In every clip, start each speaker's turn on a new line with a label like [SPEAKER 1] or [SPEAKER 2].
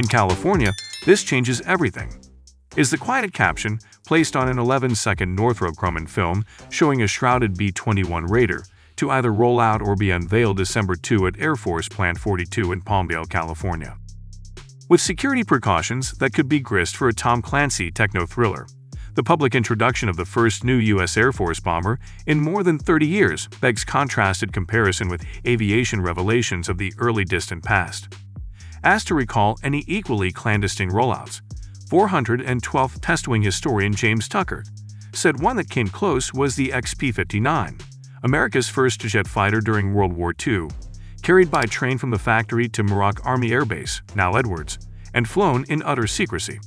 [SPEAKER 1] In California, this changes everything, is the quiet caption placed on an 11-second Northrop Grumman film showing a shrouded B-21 Raider to either roll out or be unveiled December 2 at Air Force Plant 42 in Palmdale, California. With security precautions that could be grist for a Tom Clancy techno-thriller, the public introduction of the first new U.S. Air Force bomber in more than 30 years begs contrasted comparison with aviation revelations of the early distant past. Asked to recall any equally clandestine rollouts, 412th test wing historian James Tucker said one that came close was the XP-59, America's first jet fighter during World War II, carried by train from the factory to Muroc Army Air Base, now Edwards, and flown in utter secrecy.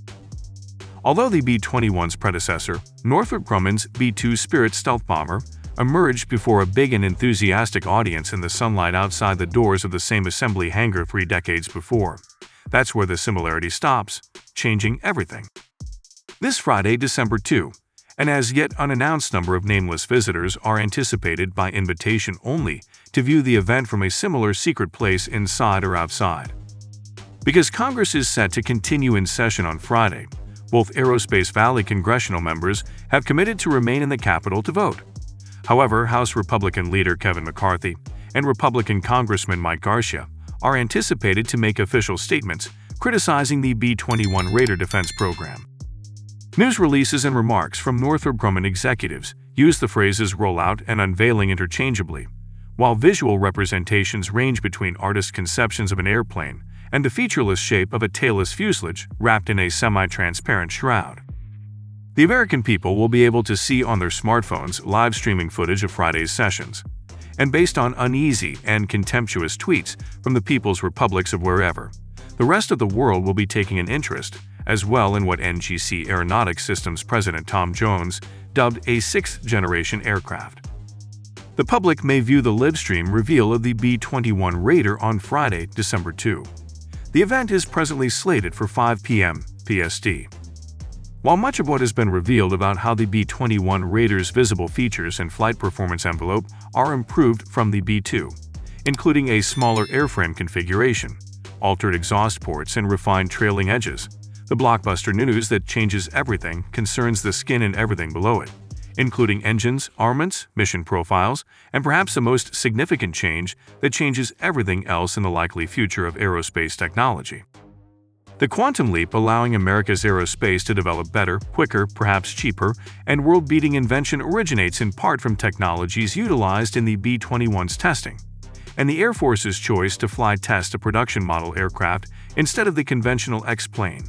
[SPEAKER 1] Although the B-21's predecessor, Northrop Grumman's B-2 Spirit stealth bomber, emerged before a big and enthusiastic audience in the sunlight outside the doors of the same assembly hangar 3 decades before, that's where the similarity stops, changing everything. This Friday, December 2, an as yet unannounced number of nameless visitors are anticipated by invitation only to view the event from a similar secret place inside or outside. Because Congress is set to continue in session on Friday, both Aerospace Valley congressional members have committed to remain in the Capitol to vote. However, House Republican leader Kevin McCarthy and Republican Congressman Mike Garcia are anticipated to make official statements criticizing the B-21 Raider defense program. News releases and remarks from Northrop Grumman executives use the phrases rollout and unveiling interchangeably, while visual representations range between artist conceptions of an airplane and the featureless shape of a tailless fuselage wrapped in a semi-transparent shroud. The American people will be able to see on their smartphones live streaming footage of Friday's sessions, and based on uneasy and contemptuous tweets from the people's republics of wherever, the rest of the world will be taking an interest as well in what NGC Aeronautics Systems President Tom Jones dubbed a 6th-generation aircraft. The public may view the livestream reveal of the B-21 Raider on Friday, December 2. The event is presently slated for 5 p.m. PST. While much of what has been revealed about how the B-21 Raider's visible features and flight performance envelope are improved from the B-2, including a smaller airframe configuration, altered exhaust ports, and refined trailing edges, the blockbuster news that changes everything concerns the skin and everything below it, including engines, armaments, mission profiles, and perhaps the most significant change that changes everything else in the likely future of aerospace technology. The quantum leap allowing America's aerospace to develop better, quicker, perhaps cheaper, and world-beating invention originates in part from technologies utilized in the B-21's testing, and the Air Force's choice to fly test a production model aircraft instead of the conventional X-plane.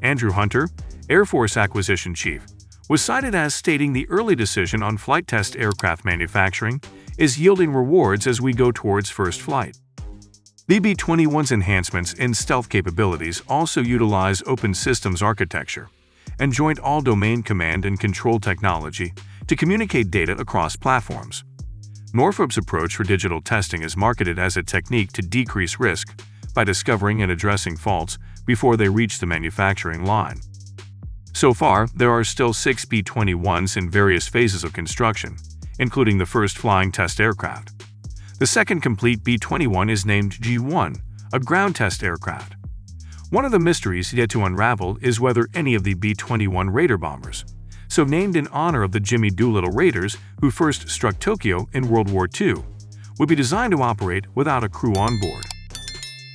[SPEAKER 1] Andrew Hunter, Air Force Acquisition Chief, was cited as stating the early decision on flight test aircraft manufacturing is yielding rewards as we go towards first flight. The B-21's enhancements in stealth capabilities also utilize open systems architecture and joint all-domain command and control technology to communicate data across platforms. Northrop's approach for digital testing is marketed as a technique to decrease risk by discovering and addressing faults before they reach the manufacturing line. So far, there are still 6 B-21s in various phases of construction, including the first flying test aircraft. The second complete B-21 is named G-1, a ground test aircraft. One of the mysteries yet to unravel is whether any of the B-21 Raider bombers, so named in honor of the Jimmy Doolittle Raiders who first struck Tokyo in World War II, would be designed to operate without a crew on board.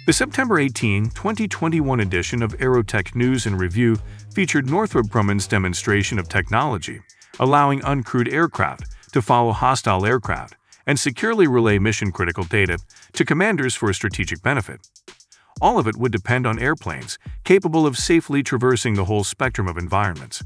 [SPEAKER 1] The September 18, 2021 edition of Aerotech News and Review featured Northrop Grumman's demonstration of technology, allowing uncrewed aircraft to follow hostile aircraft and securely relay mission-critical data to commanders for a strategic benefit. All of it would depend on airplanes capable of safely traversing the whole spectrum of environments.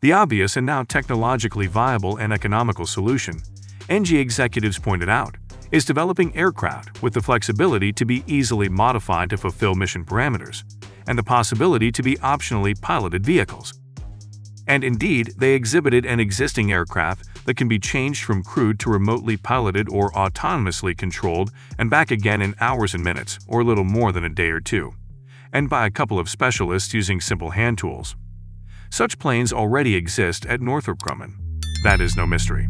[SPEAKER 1] The obvious and now technologically viable and economical solution, NG executives pointed out, is developing aircraft with the flexibility to be easily modified to fulfill mission parameters, and the possibility to be optionally piloted vehicles. And indeed, they exhibited an existing aircraft that can be changed from crewed to remotely piloted or autonomously controlled and back again in hours and minutes, or little more than a day or two, and by a couple of specialists using simple hand tools. Such planes already exist at Northrop Grumman. That is no mystery.